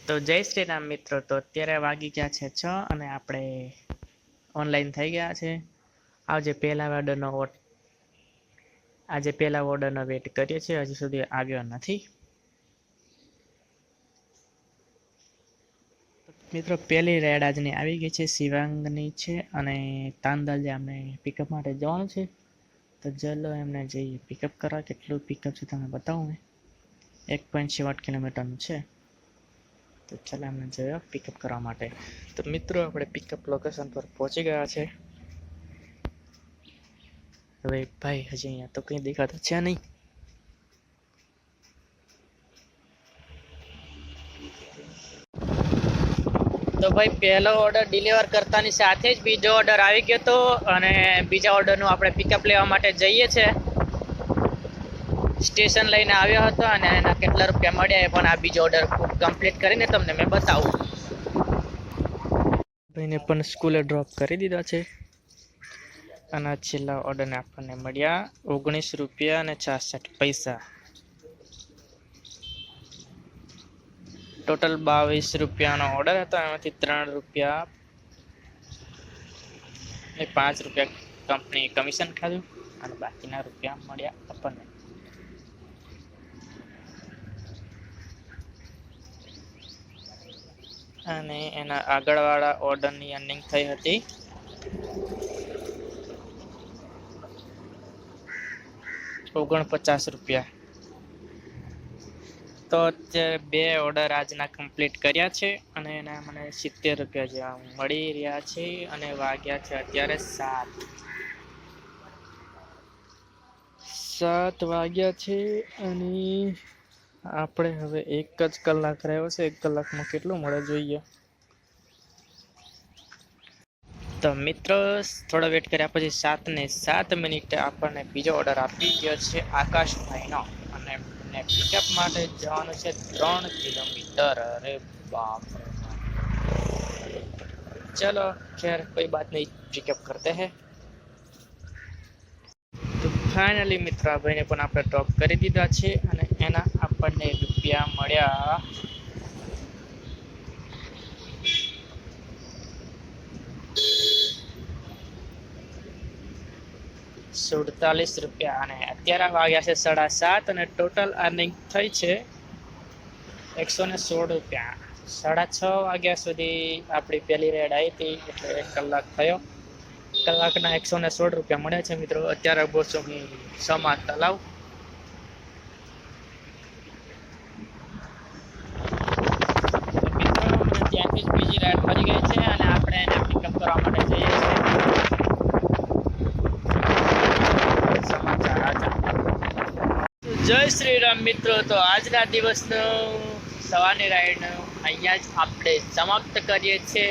તો જય શ્રી રામ મિત્રો. તો અત્યારે વાગી ગયા છે 6 અને આપણે ઓનલાઈન થઈ ગયા છે. આજે પહેલા ઓર્ડરનો વેટ કરીએ છીએ, હજી સુધી આવ્યો નથી. મિત્રો પહેલી રેડ આજની આવી ગઈ છે, શિવાંગની છે અને તાંદલ અમને પિકઅપ માટે જવાનું છે. તો ચલો એમને જઈએ પિકઅપ કરવા. કેટલું પિકઅપ છે તમને બતાવું મેં. 1.7 કિલોમીટરનું છે. તો ચાલો એમને જઈએ પિકઅપ કરવા માટે. તો મિત્રો આપણે પિકઅપ લોકેશન પર પહોંચી ગયા છે. હવે ભાઈ હજી અહીંયા તો કંઈ દેખાતું છે નહીં. તો ભાઈ પહેલો ઓર્ડર ડિલિવર કરતાની સાથે જ બીજો ઓર્ડર આવી ગયો હતો અને બીજા ઓર્ડરનું આપણે પિકઅપ લેવા માટે જઈએ છીએ. સ્ટેશન લઈને આવ્યો હતો અને એના કેટલા રૂપિયા મળ્યા એ પણ આ બીજો ઓર્ડર કમ્પ્લીટ કરીને તમને મેં બતાવું. ભાઈને પણ સ્કૂલે ડ્રોપ કરી દીધા છે અને છેલ્લા ઓર્ડરને આપણને મળ્યા 19 રૂપિયા અને 66 પૈસા. ટોટલ 22 રૂપિયાનો ઓર્ડર હતો. એમાંથી 3 રૂપિયા ને 5 રૂપિયા કંપની કમિશન ખાધું અને બાકીના રૂપિયા મળ્યા આપણને. અને એના આગળવાળા ઓર્ડરની અર્નિંગ થઈ હતી 49 રૂપિયા. તો અત્યારે 2 ઓર્ડર આજના કમ્પ્લીટ કર્યા છે અને એના મને 70 રૂપિયા જેવા મળી રહ્યા છે. અને વાગ્યા છે અત્યારે 7 વાગ્યા છે અને આપણે હવે 1 જ કલાક રહ્યો છે. 1 કલાકમાં કેટલું મળે જોઈએ. તો મિત્રો થોડો વેટ કર્યા પછી 7:07 આપણને બીજો ઓર્ડર આપી ગયો છે આકાશભાઈનો અને પિકઅપ માટે જવાનું છે 3 કિલોમીટર. અરે બાપ રે. चलो खैर कोई बात नहीं, पिकअप करते हैं. તો ફાઇનલી મિત્ર આ ભાઈને પણ આપણે ડ્રોપ કરી દીધા છે અને એના આપણને રૂપિયા મળ્યા 47 રૂપિયા. અને અત્યારે વાગ્યા છે 7:30 અને ટોટલ અર્નિંગ થઈ છે 116 રૂપિયા. 6:30 વાગ્યા સુધી આપણી પહેલી રેડ આવી હતી એટલે 1 કલાક થયો. કલાકના 116 રૂપિયા મળ્યા છે મિત્રો. અત્યારે બોસો હું સમા તલાવ. મિત્રો ત્યાંથી જ બીજી રાઈડ ફરી ગઈ છે અને આપણે એને પિકઅપ કરવા માટે જઈએ છીએ. સમાચાર આજા. જય શ્રી રામ મિત્રો. તો આજના દિવસનો સવારની રાઈડ અહીંયા જ આપણે સમાપ્ત કરીએ છીએ.